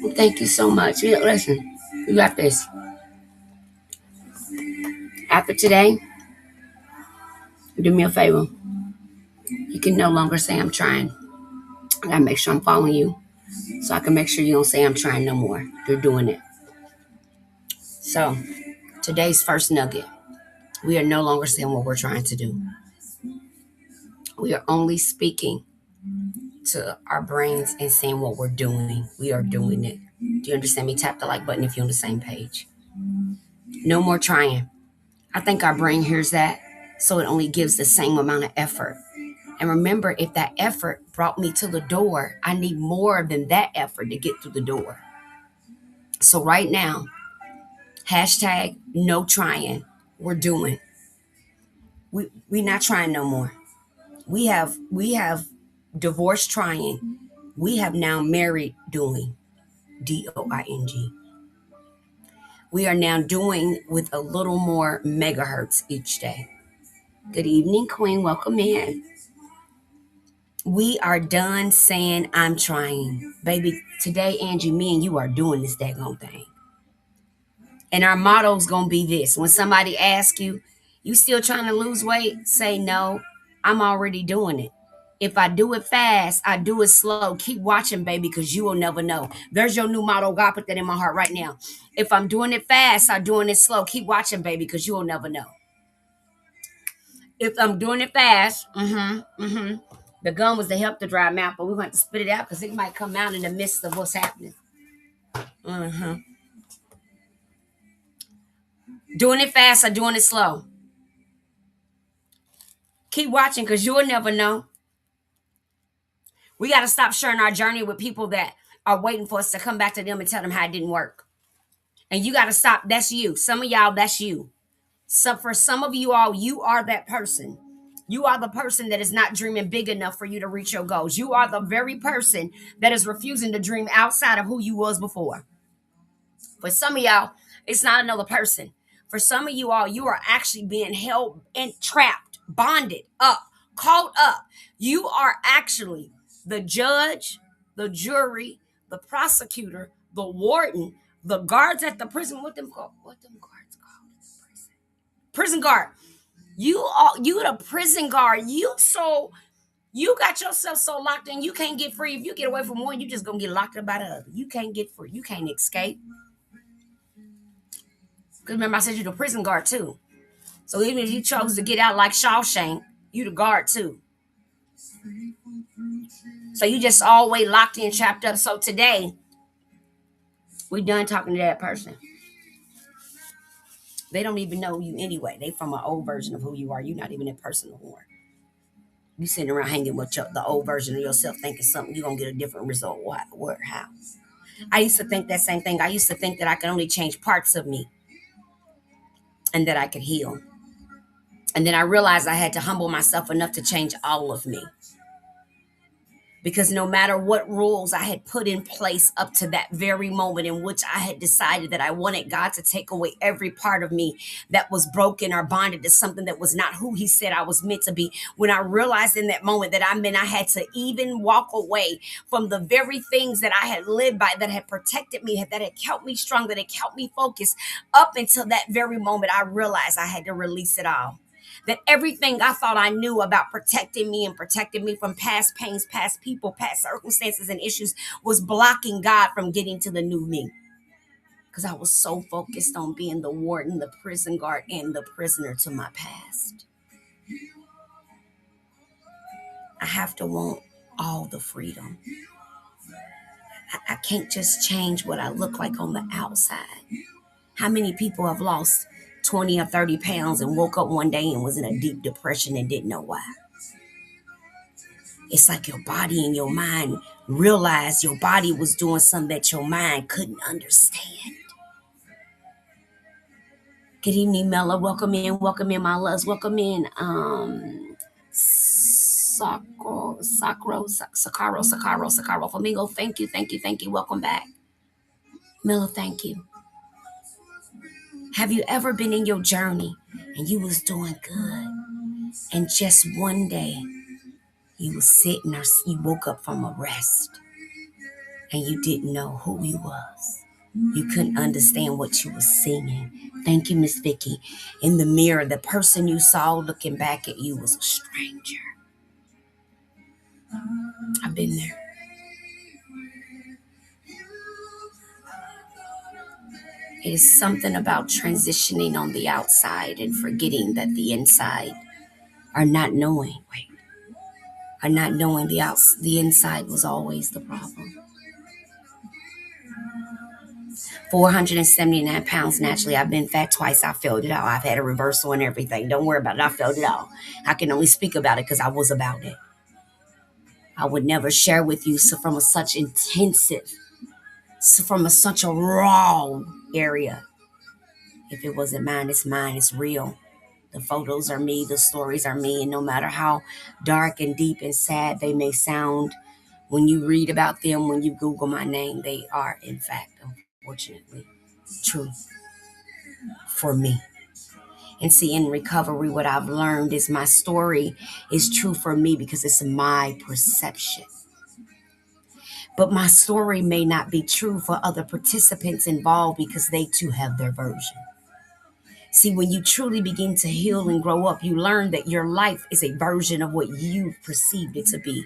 Well, thank you so much. Yeah, listen, you got this. After today, do me a favor. You can no longer say I'm trying. I gotta make sure I'm following you so I can make sure you don't say I'm trying no more. You're doing it. So, today's first nugget. We are no longer saying what we're trying to do. We are only speaking to our brains and saying what we're doing. We are doing it. Do you understand me? Tap the like button if you're on the same page. No more trying. I think our brain hears that, so it only gives the same amount of effort. And remember, if that effort brought me to the door, I need more than that effort to get through the door. So right now, hashtag no trying. We're doing. We not trying no more. We have divorced trying. We have now married doing. DOING. We are now doing with a little more megahertz each day. Good evening, Queen. Welcome in. We are done saying I'm trying. Baby, today, Angie, me and you are doing this daggone thing. And our motto is going to be this. When somebody asks you, you still trying to lose weight? Say no, I'm already doing it. If I do it fast, I do it slow. Keep watching, baby, because you will never know. There's your new motto. God put that in my heart right now. If I'm doing it fast, I'm doing it slow. Keep watching, baby, because you will never know. If I'm doing it fast, the gum was to help the dry mouth, but we're going to spit it out because it might come out in the midst of what's happening. Doing it fast or doing it slow. Keep watching because you'll never know. We got to stop sharing our journey with people that are waiting for us to come back to them and tell them how it didn't work. And you got to stop. That's you. Some of y'all, that's you. So for some of you all, you are that person. You are the person that is not dreaming big enough for you to reach your goals. You are the very person that is refusing to dream outside of who you was before. For some of y'all, it's not another person. For some of you all, you are actually being held and trapped, bonded up, caught up. You are actually the judge, the jury, the prosecutor, the warden, the guards at the prison. What them called? What them guards called in the prison? Prison guard. You the prison guard. You got yourself so locked in, you can't get free. If you get away from one, you just gonna get locked up by the other. You can't get free. You can't escape. Because remember, I said you're the prison guard too. So even if you chose to get out like Shawshank, you the guard too. So you just always locked in, trapped up. So today, we done talking to that person. They don't even know you anyway. They from an old version of who you are. You're not even that person no more. You sitting around hanging with the old version of yourself, thinking something you're gonna get a different result. What? Where? How? I used to think that same thing. I used to think that I could only change parts of me and that I could heal. And then I realized I had to humble myself enough to change all of me. Because no matter what rules I had put in place up to that very moment in which I had decided that I wanted God to take away every part of me that was broken or bonded to something that was not who He said I was meant to be, when I realized in that moment that I had to even walk away from the very things that I had lived by, that had protected me, that had kept me strong, that had kept me focused, up until that very moment, I realized I had to release it all. That everything I thought I knew about protecting me and protecting me from past pains, past people, past circumstances and issues was blocking God from getting to the new me. Because I was so focused on being the warden, the prison guard, and the prisoner to my past. I have to want all the freedom. I can't just change what I look like on the outside. How many people have lost 20 or 30 pounds and woke up one day and was in a deep depression and didn't know why? It's like your body and your mind realized your body was doing something that your mind couldn't understand. Good evening, Mella. Welcome in, my loves. Welcome in, Sakaro, Flamingo. Thank you. Welcome back, Mella. Thank you. Have you ever been in your journey and you was doing good, and just one day you was sitting or you woke up from a rest, and you didn't know who you was. You couldn't understand what you was seeing. Thank you, Miss Vicky. In the mirror, the person you saw looking back at you was a stranger. I've been there. It is something about transitioning on the outside and forgetting that the inside are not knowing. Wait, are not knowing the inside was always the problem. 479 pounds naturally. I've been fat twice. I filled it out. I've had a reversal and everything. Don't worry about it. I filled it out. I can only speak about it because I was about it. I would never share with you from a such intensive, from such a raw area. If it wasn't mine, it's mine. It's real. The photos are me. The stories are me. And no matter how dark and deep and sad they may sound, when you read about them, when you Google my name, they are, in fact, unfortunately, true for me. And see, in recovery, what I've learned is my story is true for me because it's my perception. But my story may not be true for other participants involved because they too have their version. See, when you truly begin to heal and grow up, you learn that your life is a version of what you perceived it to be.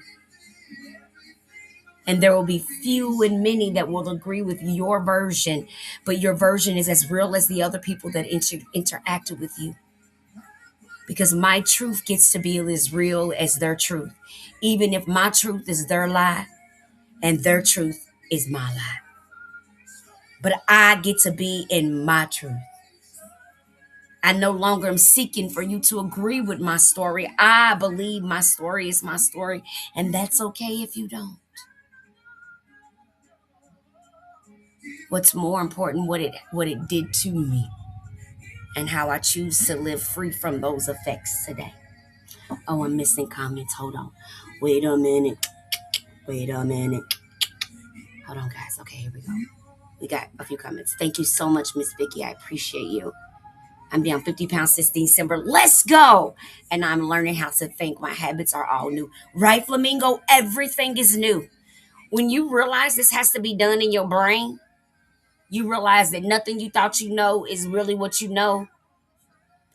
And there will be few and many that will agree with your version, but your version is as real as the other people that interacted with you. Because my truth gets to be as real as their truth, even if my truth is their lie and their truth is my lie. But I get to be in my truth. I no longer am seeking for you to agree with my story. I believe my story is my story, and that's okay if you don't. What's more important, what it did to me, and how I choose to live free from those effects today. Oh, I'm missing comments. Hold on. Wait a minute. Wait a minute. Hold on, guys. Okay, here we go. We got a few comments. Thank you so much, Miss Vicky. I appreciate you. I'm down 50 pounds since December. Let's go. And I'm learning how to think. My habits are all new. Right, Flamingo? Everything is new. When you realize this has to be done in your brain, you realize that nothing you thought you know is really what you know.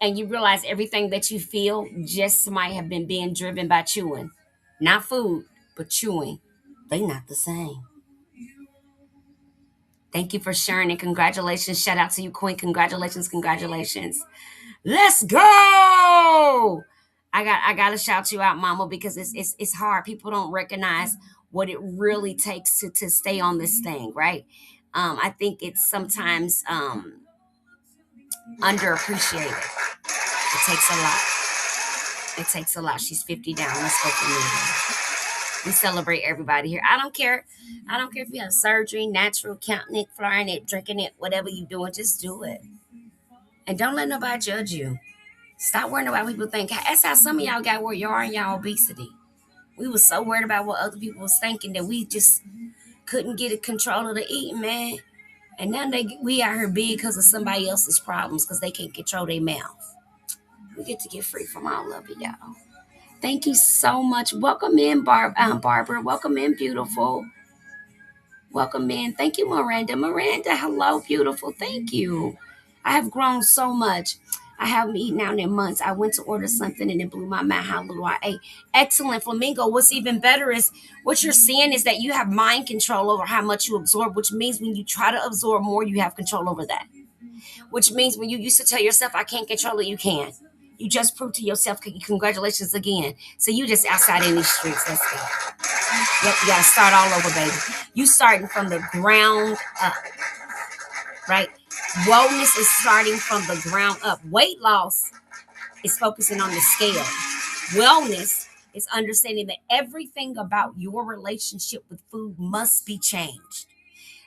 And you realize everything that you feel just might have been being driven by chewing. Not food, but chewing. They not the same. Thank you for sharing and congratulations. Shout out to you, Queen. Congratulations, congratulations. Let's go. I gotta shout you out, Mama, because it's hard. People don't recognize what it really takes to stay on this thing, right? I think it's sometimes underappreciated. It takes a lot. It takes a lot. She's 50 down. Let's go for me. We celebrate everybody here. I don't care. I don't care if you have surgery, natural, counting it, flying it, drinking it, whatever you're doing, just do it. And don't let nobody judge you. Stop worrying about what people think. That's how some of y'all got where you are in y'all obesity. We was so worried about what other people was thinking that we just couldn't get a control of the eating, man. And now we out here big because of somebody else's problems because they can't control their mouth. We get to get free from all of it, y'all. Thank you so much. Welcome in, Barbara. Welcome in, beautiful. Welcome in. Thank you, Miranda. Miranda, hello, beautiful. Thank you. I have grown so much. I haven't eaten out in months. I went to order something and it blew my mind how little I ate. Excellent, Flamingo. What's even better is what you're seeing is that you have mind control over how much you absorb, which means when you try to absorb more, you have control over that. Which means when you used to tell yourself, I can't control it, you can. You just proved to yourself, congratulations again. So you just outside in these streets. Let's go. Yep, you gotta start all over, baby. You starting from the ground up, right? Wellness is starting from the ground up. Weight loss is focusing on the scale. Wellness is understanding that everything about your relationship with food must be changed.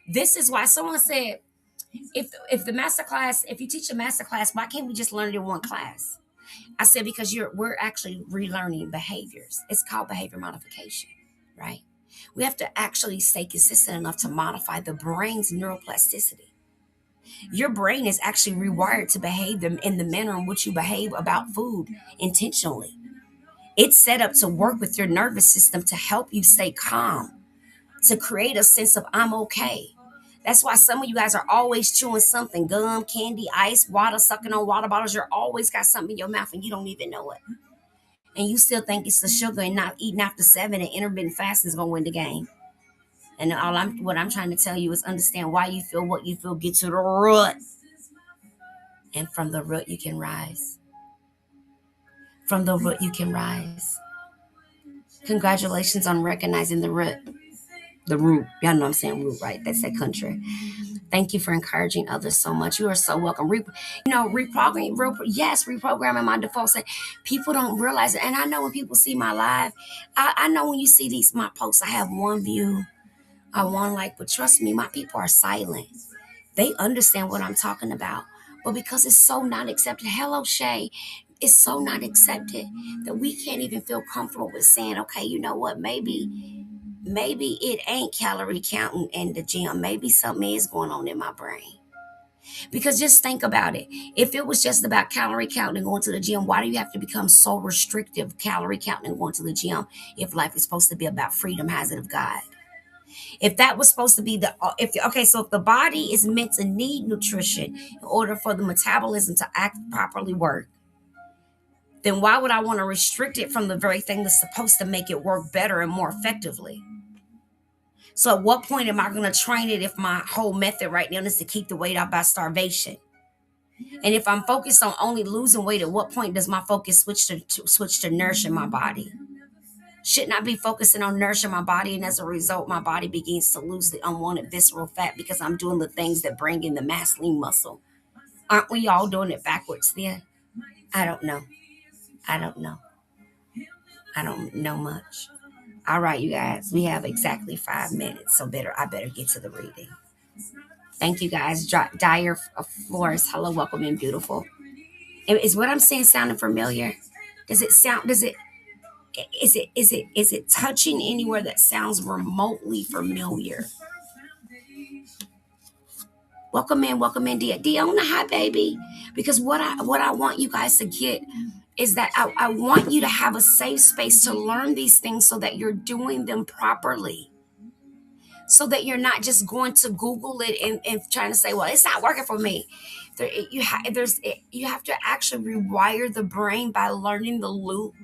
This is why someone said, if the master class, if you teach a master class, why can't we just learn it in one class? I said, because we're actually relearning behaviors. It's called behavior modification, right? We have to actually stay consistent enough to modify the brain's neuroplasticity. Your brain is actually rewired to behave them in the manner in which you behave about food intentionally. It's set up to work with your nervous system to help you stay calm, to create a sense of I'm okay. That's why some of you guys are always chewing something: gum, candy, ice, water, sucking on water bottles. You're always got something in your mouth and you don't even know it. And you still think it's the sugar and not eating after 7 and intermittent fasting is going to win the game. And what I'm trying to tell you is understand why you feel what you feel. Get to the root. And from the root, you can rise. From the root, you can rise. Congratulations on recognizing the root. The root. Y'all know I'm saying root, right? That's that country. Thank you for encouraging others so much. You are so welcome. Reprogramming my default set. People don't realize it. And I know when people see my live, I know when you see my posts, I have one view, I one like, but trust me, my people are silent. They understand what I'm talking about. But because it's so not accepted, hello, Shay, it's so not accepted that we can't even feel comfortable with saying, okay, you know what, maybe it ain't calorie counting in the gym. Maybe something is going on in my brain. Because just think about it. If it was just about calorie counting and going to the gym, why do you have to become so restrictive, calorie counting and going to the gym, if life is supposed to be about freedom, has it of God? If that was supposed to be so if the body is meant to need nutrition in order for the metabolism to act properly work, then why would I want to restrict it from the very thing that's supposed to make it work better and more effectively? So at what point am I going to train it if my whole method right now is to keep the weight off by starvation? And if I'm focused on only losing weight, at what point does my focus switch to nourishing my body? Shouldn't I be focusing on nourishing my body? And as a result, my body begins to lose the unwanted visceral fat because I'm doing the things that bring in the mass lean muscle. Aren't we all doing it backwards then? I don't know. I don't know. I don't know much. All right, you guys, we have exactly 5 minutes, so I better get to the reading. Thank you guys. Dyer Flores, hello, welcome in, beautiful. Is what I'm saying sounding familiar? Does it sound? Is it touching anywhere that sounds remotely familiar? Welcome in, Diona. Hi, baby. Because what I want you guys to get is that I want you to have a safe space to learn these things so that you're doing them properly. So that you're not just going to Google it and trying to say, well, it's not working for me. You have to actually rewire the brain by learning the loop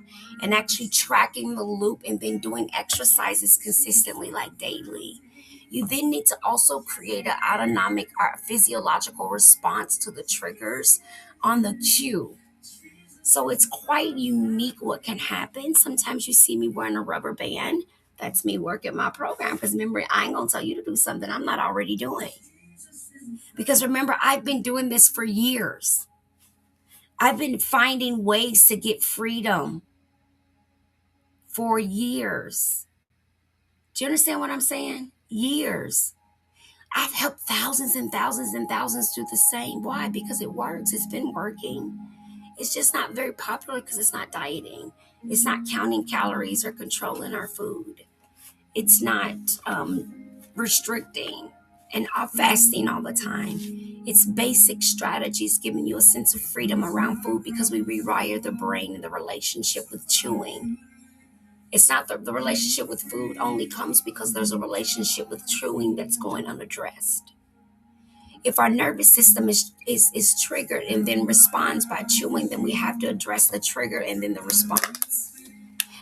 and actually tracking the loop and then doing exercises consistently, like daily. You then need to also create an autonomic or physiological response to the triggers on the cue. So it's quite unique what can happen. Sometimes you see me wearing a rubber band. That's me working my program. Because remember, I ain't going to tell you to do something I'm not already doing. Because remember, I've been doing this for years. I've been finding ways to get freedom for years. Do you understand what I'm saying? Years. I've helped thousands and thousands and thousands do the same. Why? Because it works. It's been working. It's just not very popular because it's not dieting. It's not counting calories or controlling our food. It's not restricting and fasting all the time. It's basic strategies giving you a sense of freedom around food because we rewire the brain and the relationship with chewing. It's not the relationship with food only comes because there's a relationship with chewing that's going unaddressed. If our nervous system is triggered and then responds by chewing, then we have to address the trigger and then the response.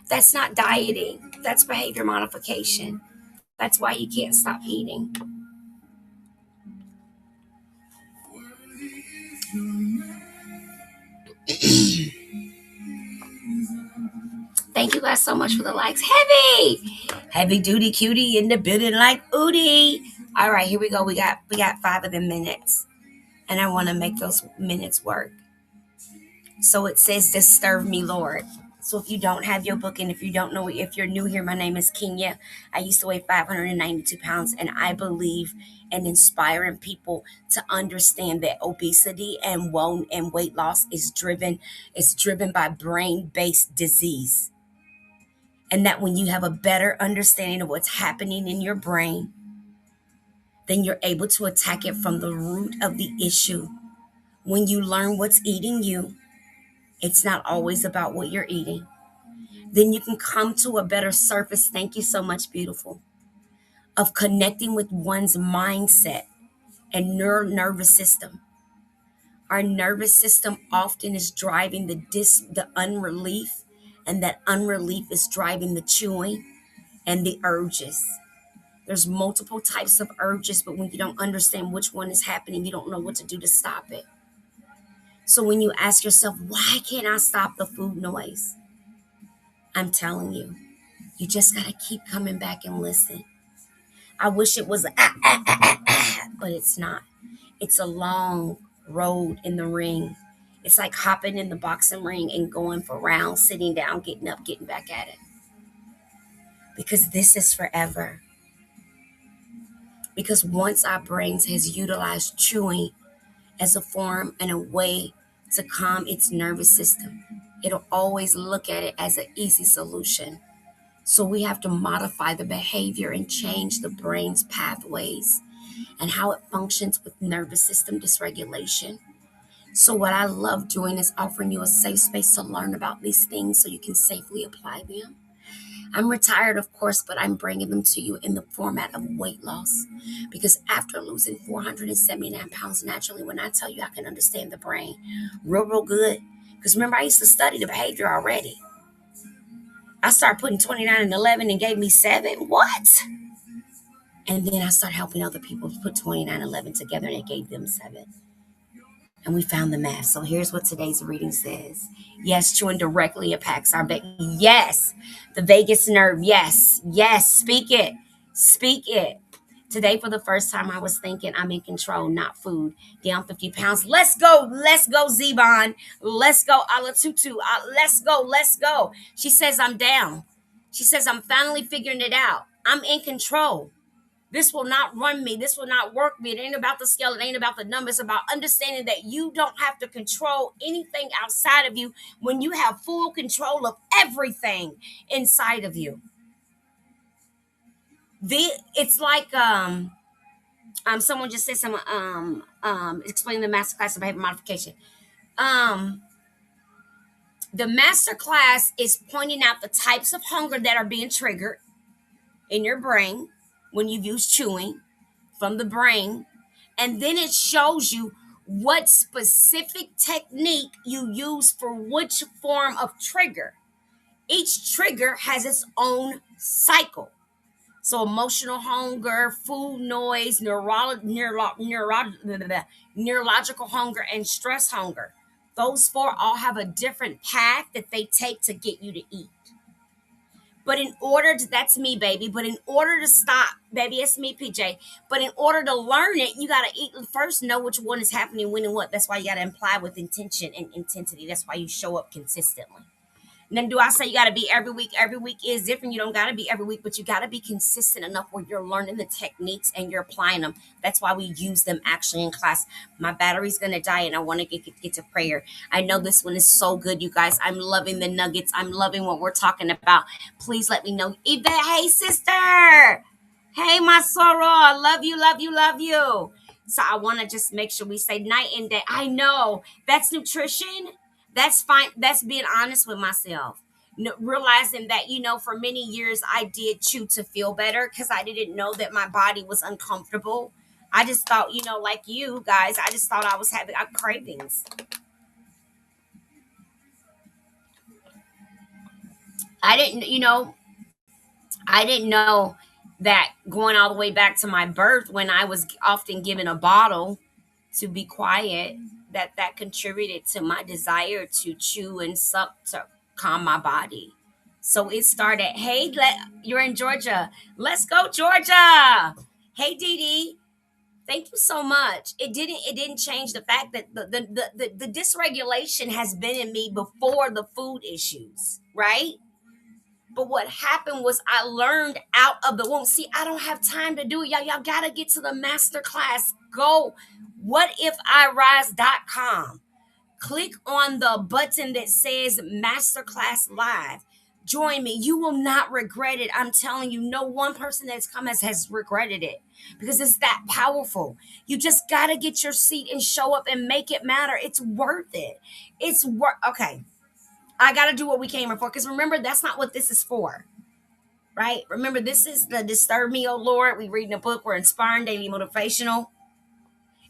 That's not dieting. That's behavior modification. That's why you can't stop eating. Thank you guys so much for the likes. Heavy duty cutie in the building like Udi. All right, here we go. We got 5 of them minutes, and I want to make those minutes work. So it says, "Disturb me, Lord." So if you don't have your book, and if you don't know, if you're new here, my name is Kenya. I used to weigh 592 pounds, and I believe in inspiring people to understand that obesity and weight loss is driven by brain-based disease. And that when you have a better understanding of what's happening in your brain, then you're able to attack it from the root of the issue. When you learn what's eating you, it's not always about what you're eating. Then you can come to a better surface. Thank you so much, beautiful. of connecting with one's mindset and nervous system. Our nervous system often is driving the unrelief, and that unrelief is driving the chewing and the urges. There's multiple types of urges, but when you don't understand which one is happening, you don't know what to do to stop it. So when you ask yourself, why can't I stop the food noise? I'm telling you, you just got to keep coming back and listen. I wish it was but it's not. It's a long road in the ring. It's like hopping in the boxing ring and going for rounds, sitting down, getting up, getting back at it. Because this is forever. Because once our brains has utilized chewing as a form and a way to calm its nervous system, it'll always look at it as an easy solution. So we have to modify the behavior and change the brain's pathways and how it functions with nervous system dysregulation. So what I love doing is offering you a safe space to learn about these things so you can safely apply them. I'm retired, of course, but I'm bringing them to you in the format of weight loss. Because after losing 479 pounds naturally, when I tell you I can understand the brain real good, because remember, I used to study the behavior already. I started putting 29 and 11 and gave me 7. What? And then I started helping other people put 29 and 11 together and it gave them 7. And we found the math. So here's what today's reading says. Yes, chewing directly impacts our back. Yes, the vagus nerve. Yes, yes, speak it. Speak it. Today, for the first time, I was thinking I'm in control, not food. Down 50 pounds. Let's go, Zebon. Let's go, Alatutu. Let's go, let's go. She says I'm down. She says I'm finally figuring it out. I'm in control. This will not run me. This will not work me. It ain't about the scale. It ain't about the numbers. It's about understanding that you don't have to control anything outside of you when you have full control of everything inside of you. It's like someone just said someone explain the masterclass of behavior modification. The masterclass is pointing out the types of hunger that are being triggered in your brain when you use chewing from the brain. And then it shows you what specific technique you use for which form of trigger. Each trigger has its own cycle. So emotional hunger, food noise, neurological hunger, and stress hunger. Those 4 all have a different path that they take to get you to eat. But in order to, that's me, baby. But in order to stop, baby, it's me, PJ. But in order to learn it, you got to eat first, know which one is happening, when, and what. That's why you got to imply with intention and intensity. That's why you show up consistently. And then do I say you got to be every week? Every week is different. You don't got to be every week, but you got to be consistent enough where you're learning the techniques and you're applying them. That's why we use them actually in class. My battery's going to die and I want to get to prayer. I know this one is so good, you guys. I'm loving the nuggets. I'm loving what we're talking about. Please let me know. Yvette, hey, sister. Hey, my soror. Love you, love you, love you. So I want to just make sure we say night and day. I know that's nutrition. That's fine. That's being honest with myself. Realizing that, for many years I did chew to feel better because I didn't know that my body was uncomfortable. I just thought, like you guys, I just thought I was having cravings. I didn't know that going all the way back to my birth when I was often given a bottle to be quiet, that contributed to my desire to chew and suck to calm my body. So it started, hey, you're in Georgia. Let's go, Georgia. Hey, Dee Dee. Thank you so much. It didn't change the fact that the dysregulation has been in me before the food issues, right? But what happened was I learned out of the womb. See, I don't have time to do it. Y'all got to get to the master class. Go whatifirise.com. Click on the button that says Masterclass Live. Join me. You will not regret it. I'm telling you, no one person that's come has regretted it because it's that powerful. You just got to get your seat and show up and make it matter. It's worth it. Okay. I got to do what we came here for because remember, that's not what this is for. right? Remember, this is the Disturb Me, Oh Lord. We reading a book. We're inspiring, daily motivational.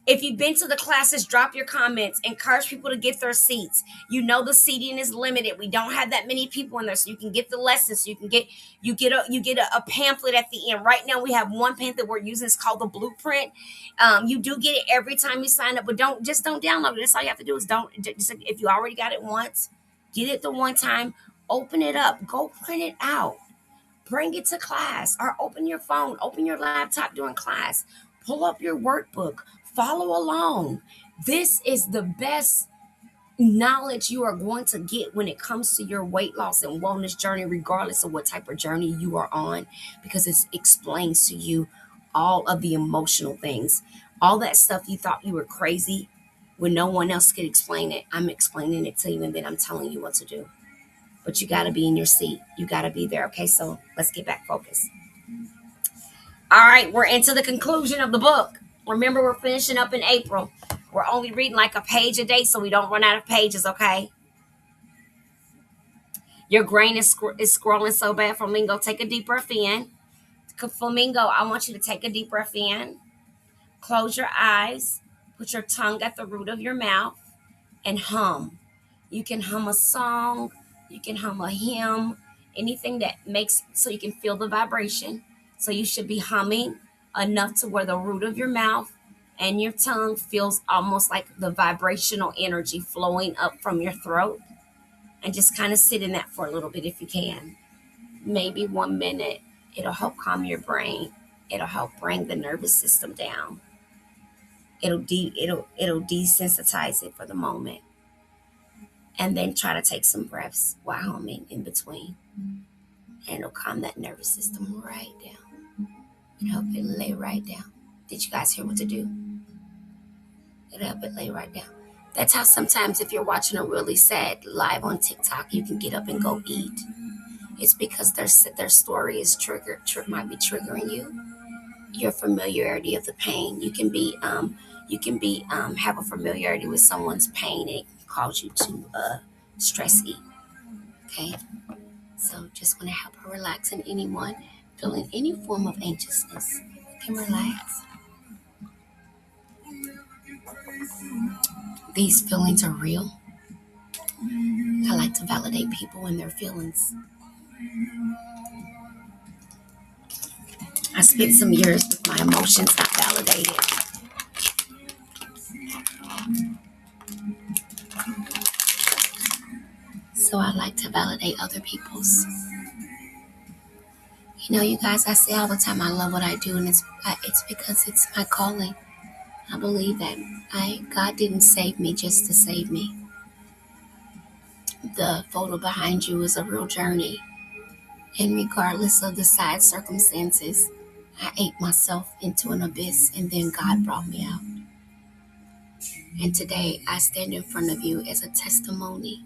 If you've been to the classes, drop your comments. Encourage people to get their seats. You know the seating is limited. We don't have that many people in there, so you can get the lessons. So you get a pamphlet at the end. Right now, we have one pamphlet we're using. It's called the Blueprint. You do get it every time you sign up, but don't download it. That's all you have to do is don't. Just, if you already got it once, get it the one time. Open it up. Go print it out. Bring it to class, or open your phone, open your laptop during class, pull up your workbook, follow along. This is the best knowledge you are going to get when it comes to your weight loss and wellness journey, regardless of what type of journey you are on, because it explains to you all of the emotional things, all that stuff you thought you were crazy when no one else could explain it. I'm explaining it to you, and then I'm telling you what to do. But you got to be in your seat. You got to be there. Okay, so let's get back focused. All right, we're into the conclusion of the book. Remember, we're finishing up in April. We're only reading like a page a day so we don't run out of pages, okay? Your brain is scrolling so bad. Flamingo, take a deep breath in. Flamingo, I want you to take a deep breath in. Close your eyes. Put your tongue at the root of your mouth and hum. You can hum a song. You can hum a hymn. Anything that makes so you can feel the vibration. So you should be humming enough to where the root of your mouth and your tongue feels almost like the vibrational energy flowing up from your throat. And just kind of sit in that for a little bit if you can. Maybe 1 minute. It'll help calm your brain. It'll help bring the nervous system down. It'll desensitize it for the moment. And then try to take some breaths while humming in between. And it'll calm that nervous system right down. And help it lay right down. Did you guys hear what to do? It'll help it lay right down. That's how sometimes if you're watching a really sad live on TikTok, you can get up and go eat. It's because their story is might be triggering you. Your familiarity of the pain. You can be have a familiarity with someone's pain. It can cause you to stress eat. Okay, so just want to help her relax, and anyone feeling any form of anxiousness can relax. These feelings are real. I like to validate people and their feelings. I spent some years with my emotions not validated. So I like to validate other people's. You know, you guys, I say all the time, I love what I do, and it's because it's my calling. I believe that God didn't save me just to save me. The photo behind you is a real journey, and regardless of the side circumstances, I ate myself into an abyss, and then God brought me out. And today, I stand in front of you as a testimony,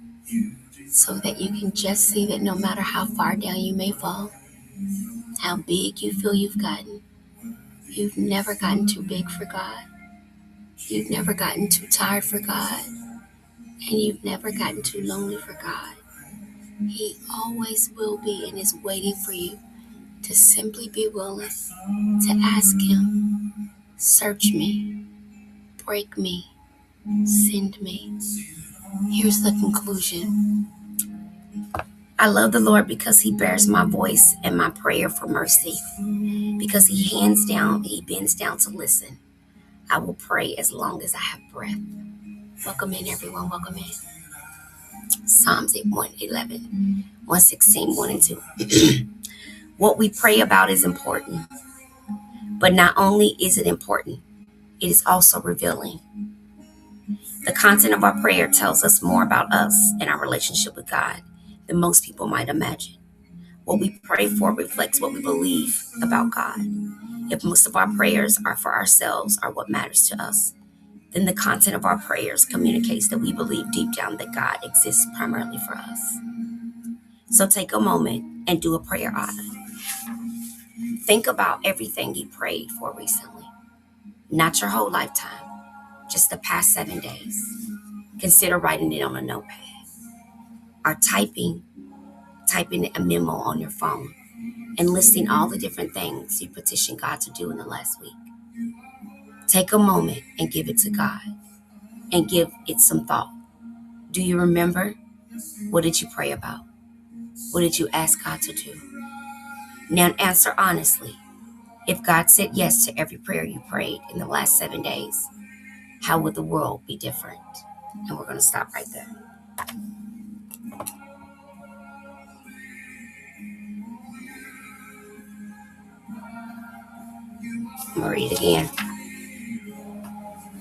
so that you can just see that no matter how far down you may fall, how big you feel you've gotten, you've never gotten too big for God. You've never gotten too tired for God. And you've never gotten too lonely for God. He always will be and is waiting for you to simply be willing to ask Him, search me, break me, send me. Here's the conclusion. I love the Lord because He bears my voice and my prayer for mercy. Because He bends down to listen. I will pray as long as I have breath. Welcome in, everyone. Welcome in. Psalms 111, 116, 1 and 2. What we pray about is important. But not only is it important, it is also revealing. The content of our prayer tells us more about us and our relationship with God than most people might imagine. What we pray for reflects what we believe about God. If most of our prayers are for ourselves or what matters to us, then the content of our prayers communicates that we believe deep down that God exists primarily for us. So take a moment and do a prayer audit. Think about everything you prayed for recently. Not your whole lifetime, just the past 7 days. Consider writing it on a notepad or typing a memo on your phone. and listing all the different things you petitioned God to do in the last week. Take a moment and give it to God and give it some thought. Do you remember? What did you pray about? What did you ask God to do? Now answer honestly. If God said yes to every prayer you prayed in the last 7 days, how would the world be different? And we're going to stop right there. I'm going to read it again.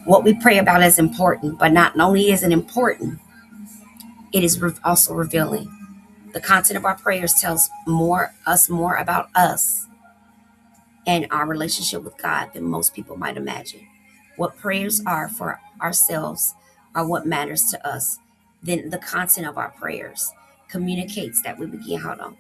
What we pray about is important, but not only is it important, it is also revealing. The content of our prayers tells more about us and our relationship with God than most people might imagine. What prayers are for ourselves are what matters to us. Then the content of our prayers communicates that we begin. Hold on.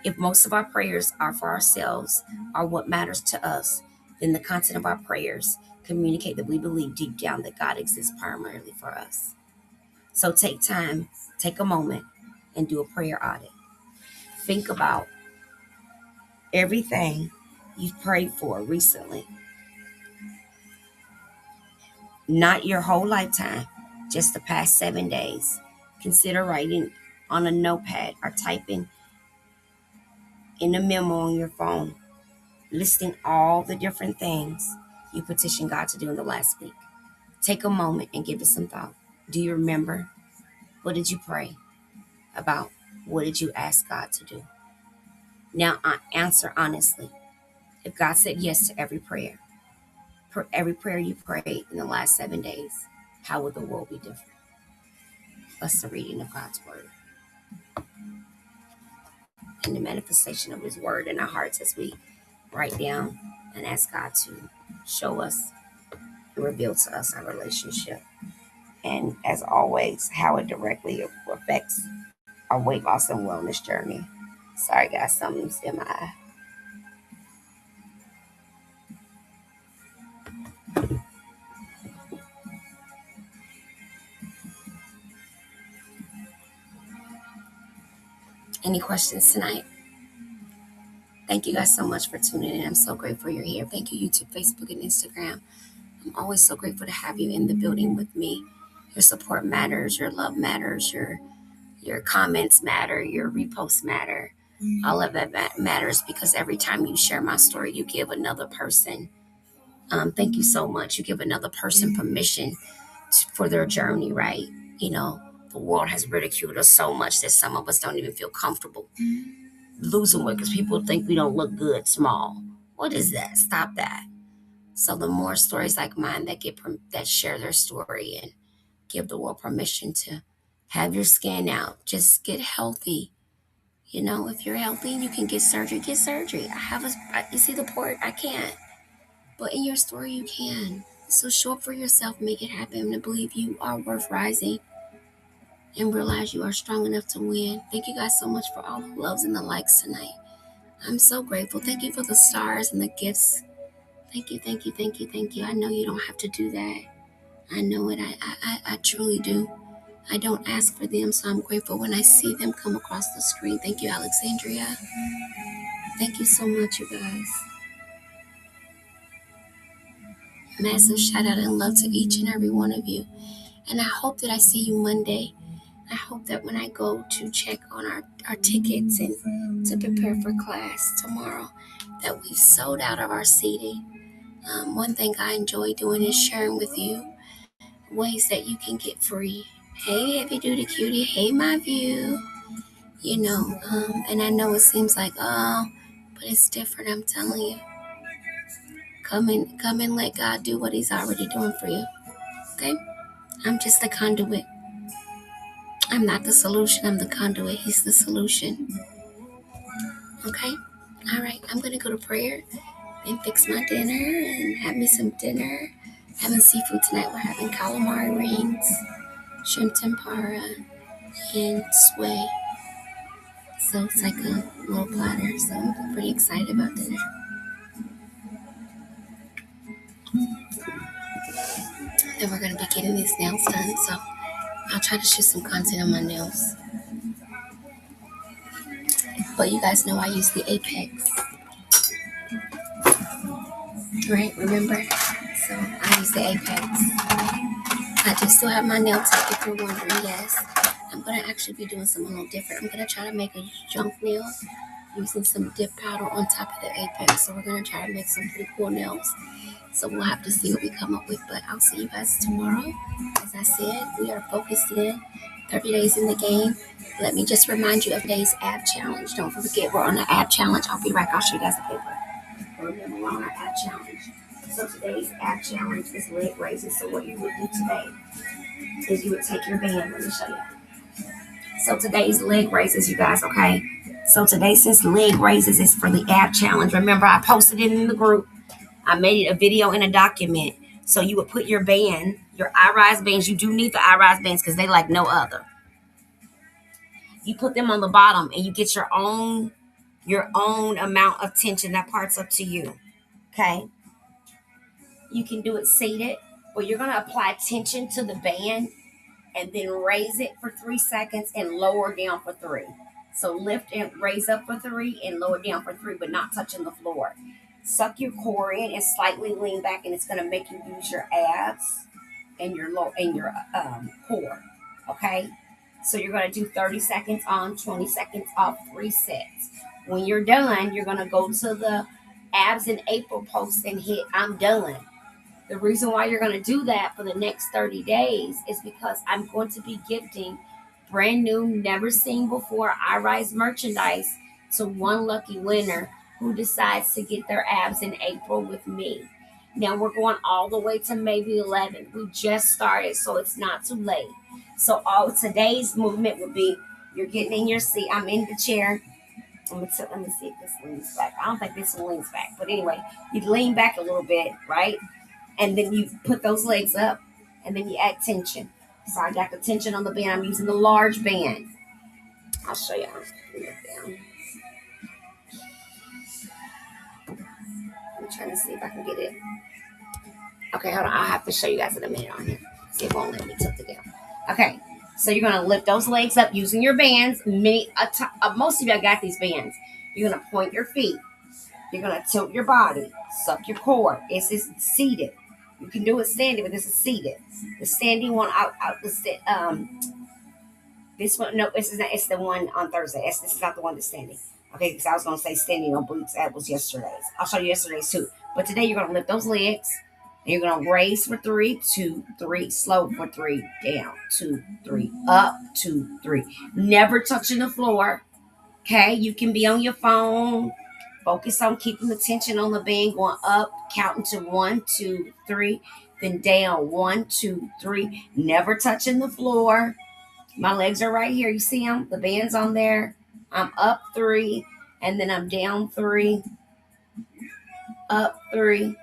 If most of our prayers are for ourselves are what matters to us, then the content of our prayers communicate that we believe deep down that God exists primarily for us. So take a moment and do a prayer audit. Think about everything you've prayed for recently. Not your whole lifetime, just the past 7 days. Consider writing on a notepad or typing in a memo on your phone, listing all the different things you petitioned God to do in the last week. Take a moment and give it some thought. Do you remember? What did you pray about? What did you ask God to do? Now answer honestly. If God said yes to every prayer you prayed in the last 7 days, how would the world be different? That's the reading of God's word and the manifestation of his word in our hearts as we write down and ask God to show us and reveal to us our relationship. And as always, how it directly affects our weight loss and wellness journey. Sorry guys, something's in my eye. Any questions tonight? Thank you guys so much for tuning in. I'm so grateful you're here. Thank you, YouTube, Facebook, and Instagram. I'm always so grateful to have you in the building with me. Your support matters. Your love matters. Your comments matter. Your reposts matter. All of that matters because every time you share my story, you give another person. Thank you so much. You give another person permission for their journey, right? You know, the world has ridiculed us so much that some of us don't even feel comfortable losing weight because people think we don't look good small. What is that? Stop that. So the more stories like mine that share their story and give the world permission to have your skin out, just get healthy. You know, if you're healthy and you can get surgery, get surgery. You see the port? I can't. But in your story, you can. So show up for yourself, make it happen, and believe you are worth rising and realize you are strong enough to win. Thank you guys so much for all the loves and the likes tonight. I'm so grateful. Thank you for the stars and the gifts. Thank you, thank you, thank you, thank you. I know you don't have to do that. I know it. I truly do. I don't ask for them, so I'm grateful when I see them come across the screen. Thank you, Alexandria. Thank you so much, you guys. Massive shout out and love to each and every one of you. And I hope that I see you Monday. I hope that when I go to check on our tickets and to prepare for class tomorrow, that we've sold out of our seating. One thing I enjoy doing is sharing with you ways that you can get free. Hey, heavy duty cutie. Hey, my view. You know, and I know it seems like, oh, but it's different. I'm telling you. Come and let God do what he's already doing for you. Okay? I'm just the conduit. I'm not the solution. I'm the conduit. He's the solution. Okay? All right. I'm going to go to prayer and fix my dinner and have me some dinner. Having seafood tonight. We're having calamari rings, shrimp tempura, and sway. So it's like a little platter. So I'm pretty excited about dinner. Then we're going to be getting these nails done. So I'll try to shoot some content on my nails. Well, you guys know I use the Apex, right? Remember? So I use the Apex. I do still have my nail tech if you're wondering, yes. I'm going to actually be doing something a little different. I'm going to try to make a junk nail using some dip powder on top of the Apex. So we're going to try to make some pretty cool nails. So we'll have to see what we come up with. But I'll see you guys tomorrow. As I said, we are focused in 30 days in the game. Let me just remind you of today's ab challenge. Don't forget, we're on the ab challenge. I'll be right back. I'll show you guys the paper. Remember, we're on our ab challenge. So today's ab challenge is leg raises. So what you would do today is you would take your band. Let me show you. So today's leg raises, you guys, okay? So today, since leg raises is for the ab challenge, remember I posted it in the group. I made it a video and a document. So you would put your band, your eye-rise bands. You do need the eye-rise bands because they like no other. You put them on the bottom and you get your own amount of tension. That part's up to you. Okay? You can do it seated, but you're going to apply tension to the band and then raise it for 3 seconds and lower down for 3. So lift and raise up for 3 and lower down for 3, but not touching the floor. Suck your core in and slightly lean back, and it's going to make you use your abs and your core. Okay? So you're going to do 30 seconds on, 20 seconds off, 3 sets. When you're done, you're going to go to the abs and April post and hit I'm done. The reason why you're going to do that for the next 30 days is because I'm going to be gifting brand new, never seen before iRise merchandise to one lucky winner who decides to get their abs in April with me. Now we're going all the way to maybe 11. We just started, so it's not too late. So all today's movement would be you're getting in your seat. I'm in the chair. Let me see if this leans back. I don't think this one leans back. But anyway, you lean back a little bit, right? And then you put those legs up, and then you add tension. So I got the tension on the band. I'm using the large band. I'll show you. I'm trying to see if I can get it. Okay, hold on. I'll have to show you guys in a minute on here. See, it won't let me tilt it down. Okay, so you're going to lift those legs up using your bands. Most of y'all got these bands. You're going to point your feet. You're going to tilt your body. Suck your core. This is seated. You can do it standing, but this is seated. The standing one this one, no, this is not. It's the one on Thursday. This is not the one that's standing. Okay, because I was going to say standing on obliques. That was yesterday's. I'll show you yesterday's too. But today you're going to lift those legs. And you're going to raise for 3, 2, 3. Slow for 3. Down. 2, 3. Up. 2, 3. Never touching the floor. Okay, you can be on your phone. Focus on keeping the tension on the band, going up, counting to 1, 2, 3, then down 1, 2, 3. Never touching the floor. My legs are right here. You see them? The band's on there. I'm up 3, and then I'm down 3, up 3,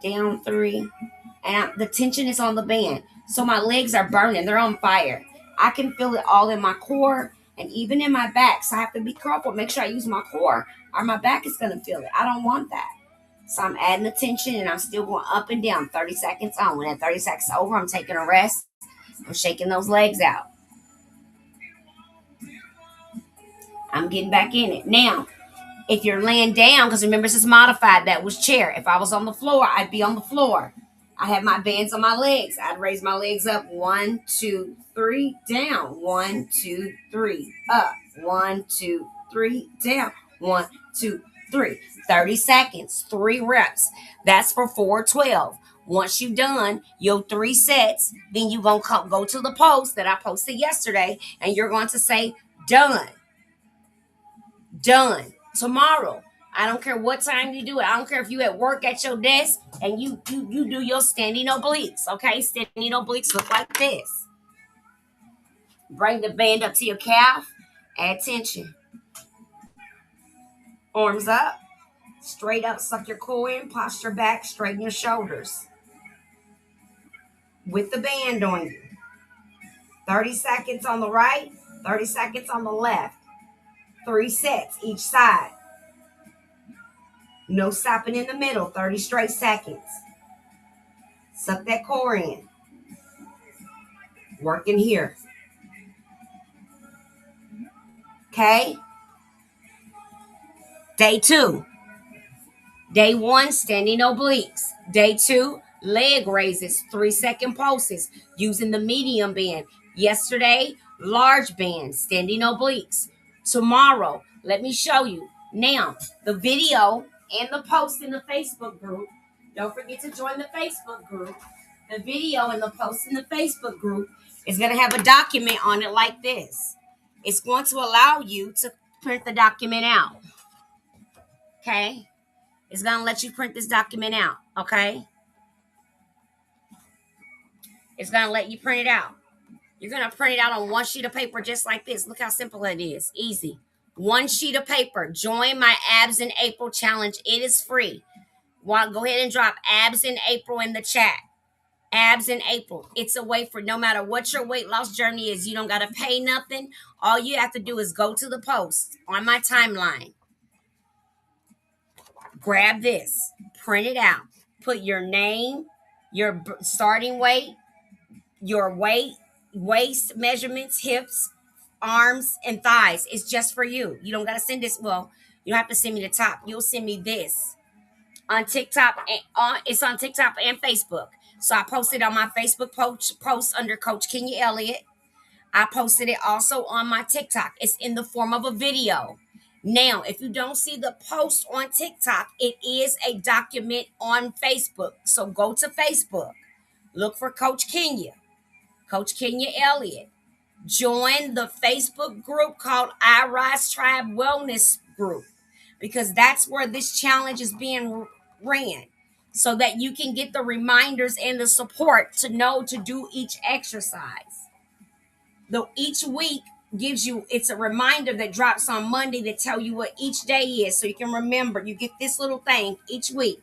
down 3, and the tension is on the band. So my legs are burning. They're on fire. I can feel it all in my core and even in my back. So I have to be careful. Make sure I use my core or my back is going to feel it. I don't want that. So I'm adding the tension and I'm still going up and down. 30 seconds on. When that 30 seconds is over, I'm taking a rest. I'm shaking those legs out. I'm getting back in it. Now, if you're laying down, because remember this is modified, that was chair. If I was on the floor, I'd be on the floor. I have my bands on my legs. I'd raise my legs up. 1, 2, 3, down. 1, 2, 3, up. 1, 2, 3, down. 1, 2, 3. 30 seconds, 3 reps. That's for 412. Once you're done, your 3 sets, then you're going to go to the post that I posted yesterday, and you're going to say, done. Done. Tomorrow. I don't care what time you do it. I don't care if you at work at your desk and you do your standing obliques. Okay? Standing obliques look like this. Bring the band up to your calf. Add tension. Arms up. Straight up. Suck your core in. Posture back. Straighten your shoulders. With the band on you. 30 seconds on the right. 30 seconds on the left. 3 sets each side. No stopping in the middle. 30 straight seconds. Suck that core in. Working here. Okay? Day 2. Day 1, standing obliques. Day 2, leg raises, 3-second pulses using the medium band. Yesterday, large band, standing obliques. Tomorrow, let me show you. Now, the video and the post in the Facebook group. Don't forget to join the Facebook group. The video and the post in the Facebook group is going to have a document on it like this. It's going to allow you to print the document out. Okay? It's going to let you print this document out, okay? It's going to let you print it out. You're going to print it out on one sheet of paper just like this. Look how simple it is. Easy. One sheet of paper. Join my Abs in April challenge. It is free. Go ahead and drop Abs in April in the chat. Abs in April. It's a way for no matter what your weight loss journey is, you don't got to pay nothing. All you have to do is go to the post on my timeline. Grab this, print it out, put your name, your starting weight, your weight, waist measurements, hips, arms, and thighs. It's just for you. You don't got to send this. Well, you don't have to send me the top. You'll send me this on TikTok. It's on TikTok and Facebook. So I posted on my Facebook post under Coach Kenya Elliott. I posted it also on my TikTok. It's in the form of a video. Now, if you don't see the post on TikTok, it is a document on Facebook. So go to Facebook. Look for Coach Kenya Elliott. Join the Facebook group called I Rise Tribe Wellness Group, because that's where this challenge is being ran, so that you can get the reminders and the support to know to do each exercise. Though each week gives you, it's a reminder that drops on Monday that tell you what each day is, so you can remember. You get this little thing each week.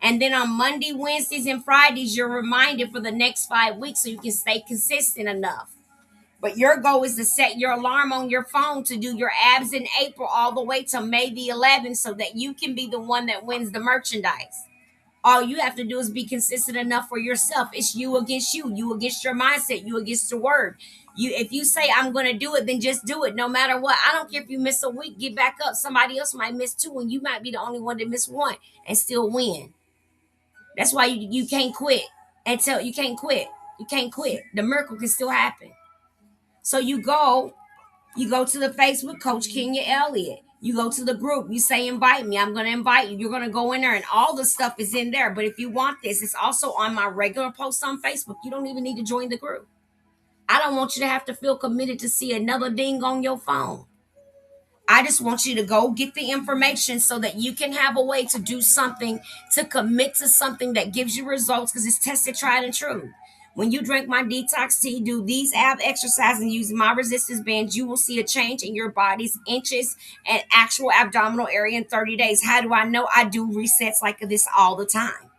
And then on Monday, Wednesdays, and Fridays, you're reminded for the next 5 weeks so you can stay consistent enough. But your goal is to set your alarm on your phone to do your abs in April all the way to May the 11th, so that you can be the one that wins the merchandise. All you have to do is be consistent enough for yourself. It's you against you against your mindset, you against your word. If you say I'm going to do it, then just do it no matter what. I don't care if you miss a week, get back up. Somebody else might miss 2, and you might be the only one that missed 1 and still win. That's why you can't quit. You can't quit. You can't quit. The miracle can still happen. So you go to the Facebook, Coach Kenya Elliott. You go to the group. You say, invite me. I'm going to invite you. You're going to go in there, and all the stuff is in there. But if you want this, it's also on my regular post on Facebook. You don't even need to join the group. I don't want you to have to feel committed to see another ding on your phone. I just want you to go get the information so that you can have a way to do something, to commit to something that gives you results, because it's tested, tried, and true. When you drink my detox tea, do these ab exercises, and use my resistance bands, you will see a change in your body's inches and actual abdominal area in 30 days. How do I know? I do resets like this all the time.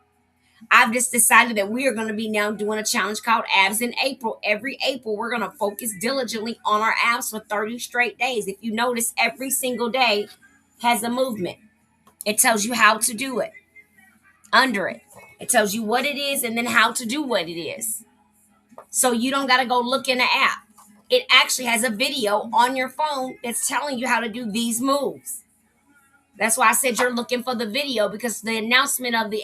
I've just decided that we are going to be now doing a challenge called Abs in April. Every April, we're going to focus diligently on our abs for 30 straight days. If you notice, every single day has a movement. It tells you how to do it. Under it, it tells you what it is and then how to do what it is. So you don't got to go look in the app. It actually has a video on your phone that's telling you how to do these moves. That's why I said you're looking for the video, because the announcement of the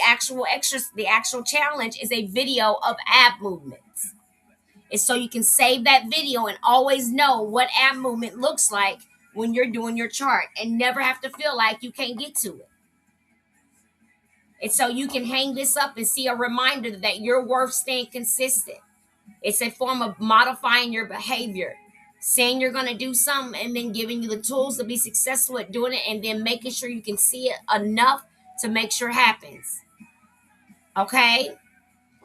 actual challenge is a video of ab movements. It's so you can save that video and always know what ab movement looks like when you're doing your chart, and never have to feel like you can't get to it. It's so you can hang this up and see a reminder that you're worth staying consistent. It's a form of modifying your behavior. Saying you're going to do something and then giving you the tools to be successful at doing it, and then making sure you can see it enough to make sure it happens. Okay?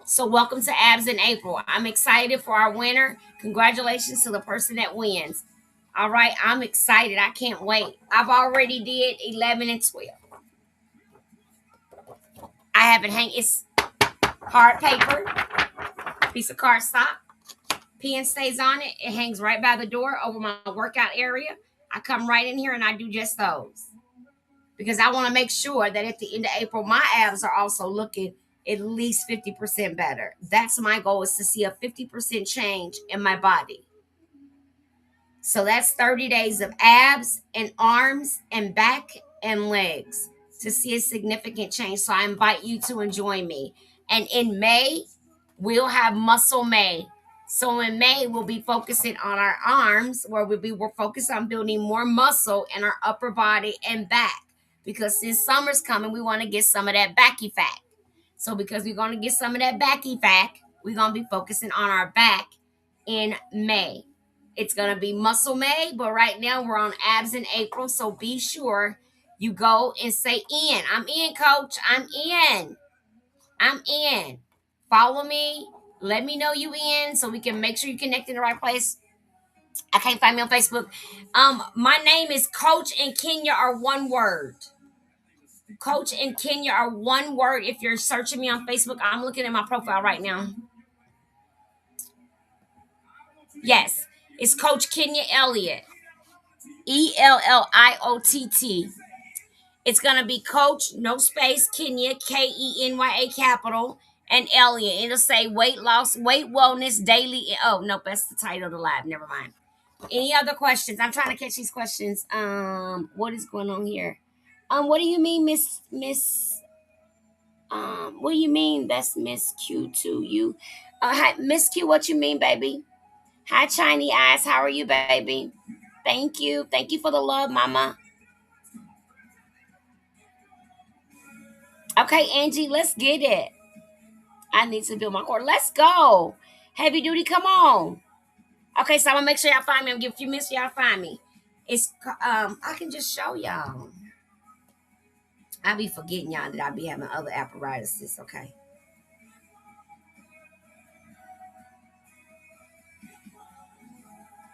So welcome to Abs in April. I'm excited for our winner. Congratulations to the person that wins. All right, I'm excited. I can't wait. I've already did 11 and 12. I have it hang. It's hard paper, piece of cardstock. Pen stays on it. It hangs right by the door over my workout area. I come right in here and I do just those, because I want to make sure that at the end of April, my abs are also looking at least 50% better. That's my goal, is to see a 50% change in my body. So that's 30 days of abs and arms and back and legs to see a significant change. So I invite you to join me. And in May, we'll have Muscle May. So in May, we'll be focusing on our arms, where we're focused on building more muscle in our upper body and back. Because since summer's coming, we want to get some of that backy fat. So because we're going to get some of that backy fat, we're going to be focusing on our back in May. It's going to be Muscle May, but right now we're on abs in April. So be sure you go and say in. I'm in, coach. I'm in. I'm in. Follow me. Let me know you in so we can make sure you connect in the right place. I can't find me on Facebook. My name is Coach and Kenya are one word. Coach and Kenya are one word. If you're searching me on Facebook, I'm looking at my profile right now. Yes, it's Coach Kenya Elliott. Elliott. It's going to be Coach, no space, Kenya, Kenya, capital, and Elliott. It'll say weight loss, weight wellness, daily. Oh, nope, that's the title of the live. Never mind. Any other questions? I'm trying to catch these questions. What is going on here? What do you mean, Miss? What do you mean? That's Miss Q to you. Hi, Miss Q. What you mean, baby? Hi, Shiny Eyes. How are you, baby? Thank you. Thank you for the love, Mama. Okay, Angie, let's get it. I need to build my core. Let's go. Heavy duty, come on. Okay, so I'm gonna make sure y'all find me. I'm gonna give a few minutes for y'all to find me. It's I can just show y'all. I be forgetting y'all that I be having other apparatuses. Okay.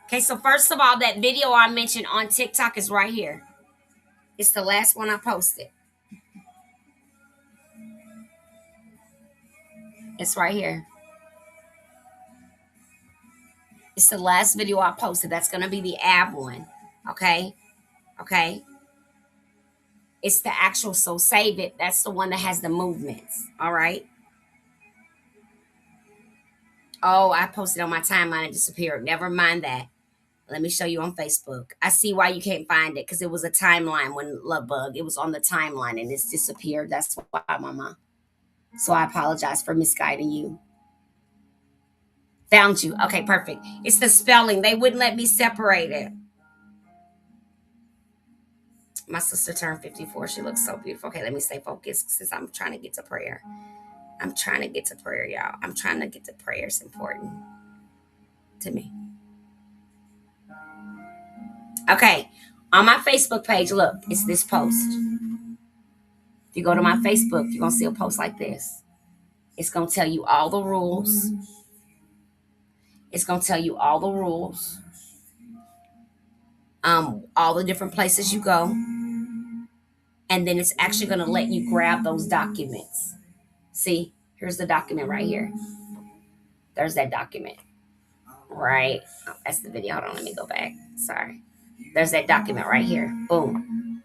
Okay, so first of all, that video I mentioned on TikTok is right here. It's the last one I posted. It's right here. It's the last video I posted. That's gonna be the ab one. Okay. Okay. It's the actual, so save it. That's the one that has the movements. All right. Oh, I posted on my timeline and disappeared. Never mind that. Let me show you on Facebook. I see why you can't find it, because it was a timeline when Love Bug. It was on the timeline and it's disappeared. That's why, Mama. So I apologize for misguiding you. Found you. Okay, perfect. It's the spelling. They wouldn't let me separate it. My sister turned 54. She looks so beautiful. Okay, let me stay focused since I'm trying to get to prayer. I'm trying to get to prayer, y'all. I'm trying to get to prayer. It's important to me. Okay, on my Facebook page, look, it's this post. If you go to my Facebook, you're going to see a post like this. It's going to tell you all the rules. It's going to tell you all the rules. All the different places you go. And then it's actually going to let you grab those documents. See, here's the document right here. There's that document. Right. Oh, that's the video. Hold on, let me go back. Sorry. There's that document right here. Boom.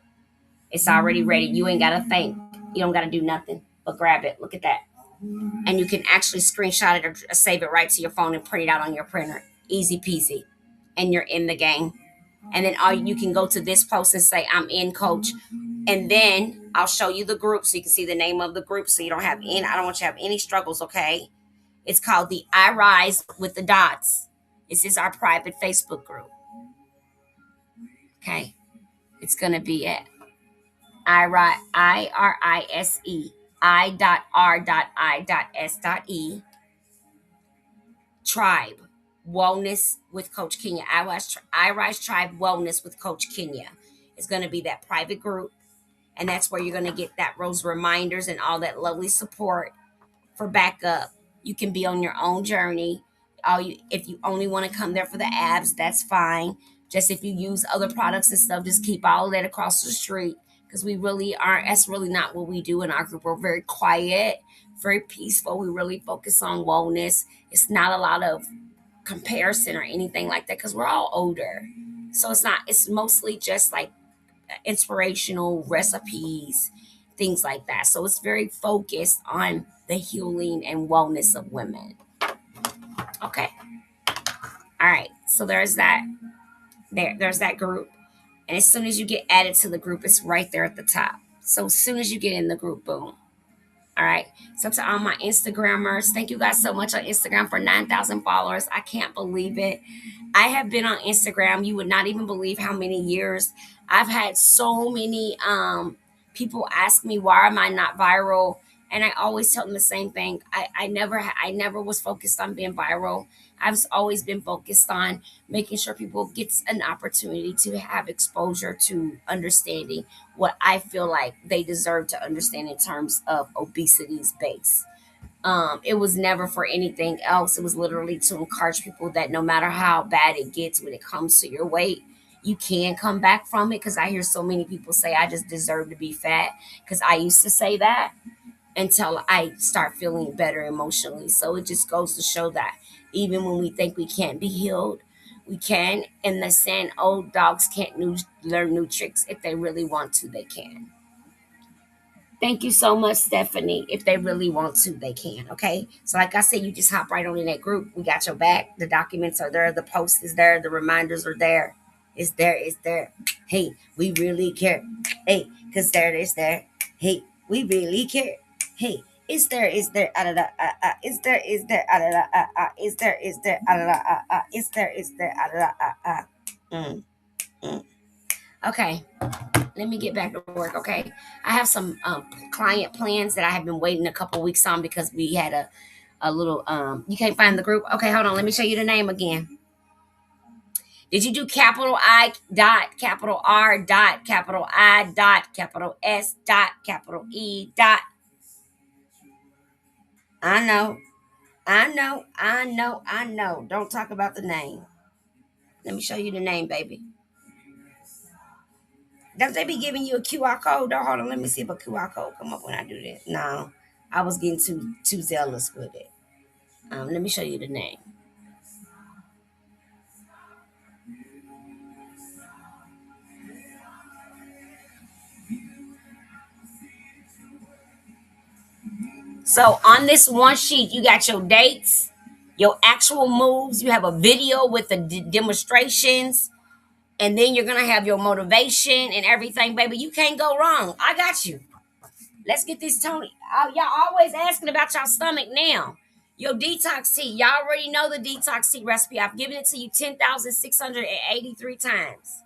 It's already ready. You ain't got to think. You don't got to do nothing but grab it. Look at that. And you can actually screenshot it or save it right to your phone and print it out on your printer. Easy peasy. And you're in the game. And then you can go to this post and say, I'm in, coach. And then I'll show you the group so you can see the name of the group, so you don't have any, I don't want you to have any struggles, okay? It's called the I Rise with the Dots. This is our private Facebook group. Okay. It's going to be at IRISE, I.R.I.S.E, Tribe, Wellness with Coach Kenya. I Rise Tribe Wellness with Coach Kenya. It's going to be that private group. And that's where you're going to get those reminders and all that lovely support for backup. You can be on your own journey. If you only want to come there for the abs, that's fine. Just if you use other products and stuff, just keep all of that across the street, because we really aren't. That's really not what we do in our group. We're very quiet, very peaceful. We really focus on wellness. It's not a lot of comparison or anything like that, because we're all older. So it's mostly just like inspirational recipes, things like that. So it's very focused on the healing and wellness of women. Okay. All right. So there's that. There's that group. And as soon as you get added to the group, it's right there at the top. So as soon as you get in the group, boom. All right. So to all my Instagrammers, thank you guys so much on Instagram for 9,000 followers. I can't believe it. I have been on Instagram. You would not even believe how many years. I've had so many people ask me, why am I not viral? And I always tell them the same thing. I never was focused on being viral. I've always been focused on making sure people get an opportunity to have exposure to understanding what I feel like they deserve to understand in terms of obesity's base. It was never for anything else. It was literally to encourage people that no matter how bad it gets when it comes to your weight, you can come back from it. Because I hear so many people say, I just deserve to be fat. Because I used to say that until I start feeling better emotionally. So it just goes to show that even when we think we can't be healed, we can. And the saying, old dogs can't learn new tricks. If they really want to, they can. Thank you so much, Stephanie. If they really want to, they can. Okay. So, like I said, you just hop right on in that group. We got your back. The documents are there. The post is there. The reminders are there. It's there. It's there. Hey, we really care. Hey, because there it is there. Hey, we really care. Hey, it's there. It's there. Ah, da, da, ah, ah. It's there. It's there. Ah, da, da, ah, ah. It's there. It's there. Ah, da, da, ah, ah. It's there. It's there. Ah, da, da, ah, ah. Mm, mm. Okay. Let me get back to work. Okay, I have some client plans that I have been waiting a couple weeks on because we had a little you can't find the group. Okay, hold on, let me show you the name again. Did you do capital I dot capital R dot capital I dot capital S dot capital E dot? I know, I know. Don't talk about the name. Let me show you the name, baby. Don't they be giving you a QR code? Don't hold on. Let me see if a QR code come up when I do that. No, I was getting too zealous with it. Let me show you the name. So on this one sheet, you got your dates, your actual moves. You have a video with the demonstrations, and then you're gonna have your motivation and everything, baby. You can't go wrong. I got you. Let's get this Tony. Y'all always asking about y'all stomach now. Your detox tea. Y'all already know the detox tea recipe. I've given it to you 10,683 times.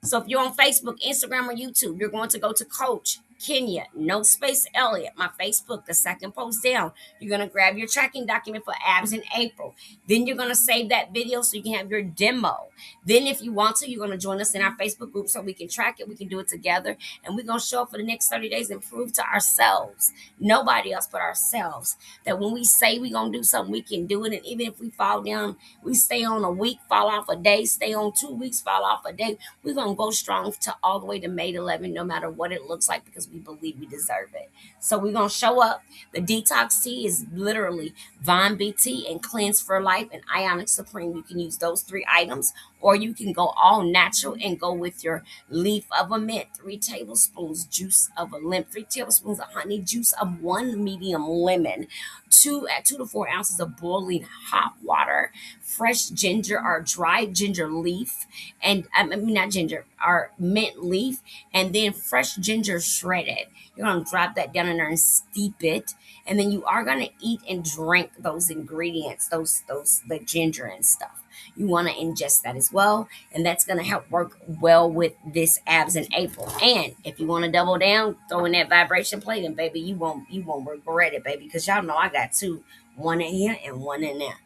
So if you're on Facebook, Instagram, or YouTube, you're going to go to Coach Kenya, no space Elliott, my Facebook, the second post down. You're going to grab your tracking document for abs in April. Then you're going to save that video so you can have your demo. Then if you want to, you're going to join us in our Facebook group so we can track it. We can do it together. And we're going to show up for the next 30 days and prove to ourselves, nobody else but ourselves, that when we say we're going to do something, we can do it. And even if we fall down, we stay on a week, fall off a day, stay on 2 weeks, fall off a day. We're going to go strong to all the way to May 11, no matter what it looks like, because we believe we deserve it. So we're going to show up. The detox tea is literally Vine BT and Cleanse for Life and Ionic Supreme. You can use those 3 items, or you can go all natural and go with your leaf of a mint, 3 tablespoons juice of a lemon, 3 tablespoons of honey, juice of 1 medium lemon, 2 to 4 ounces of boiling hot water, fresh ginger or dried ginger leaf, and I mean not ginger, or mint leaf, and then fresh ginger shredded. You're gonna drop that down in there and steep it, and then you are gonna eat and drink those ingredients, those the ginger and stuff. You want to ingest that as well, and that's going to help work well with this abs in April. And if you want to double down, throw in that vibration plate, and baby, you won't regret it, baby, because y'all know I got 2, 1 in here and 1 in there.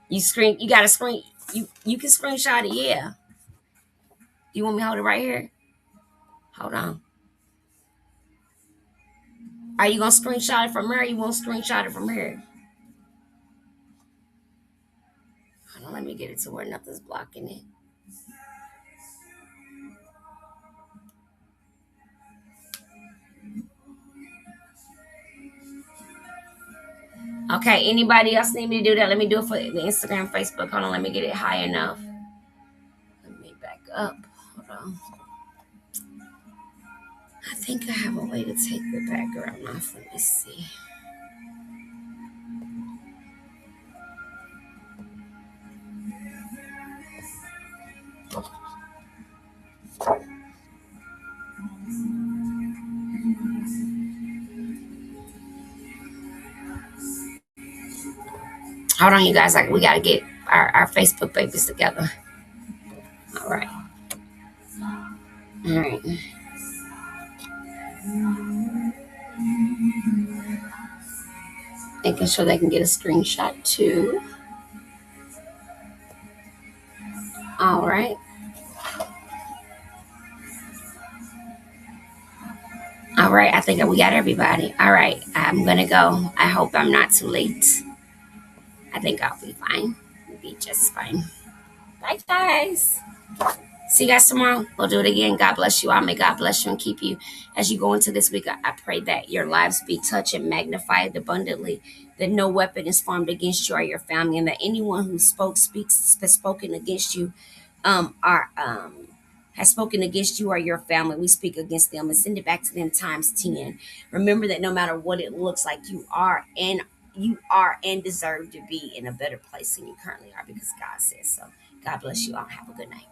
You got to screen, you can screenshot it, yeah. You want me to hold it right here? Hold on. Are you gonna screenshot it from here? Or you won't screenshot it from here? Hold on, let me get it to where nothing's blocking it. Okay, anybody else need me to do that? Let me do it for the Instagram, Facebook. Hold on, let me get it high enough. Let me back up. Hold on. I think I have a way to take the background off. Let me see. Hold on, you guys. Like we gotta get our Facebook babies together. All right. All right. Making sure they can get a screenshot too. All right. All right. I think we got everybody. All right. I'm gonna go. I hope I'm not too late. I think I'll be fine. I'll be just fine. Bye, guys. See you guys tomorrow. We'll do it again. God bless you all. May God bless you and keep you as you go into this week. I pray that your lives be touched and magnified abundantly, that no weapon is formed against you or your family, and that anyone who spoken against you are has spoken against you or your family, we speak against them and send it back to them times 10. Remember that no matter what it looks like, you are and deserve to be in a better place than you currently are because God says so. God bless you all. Have a good night.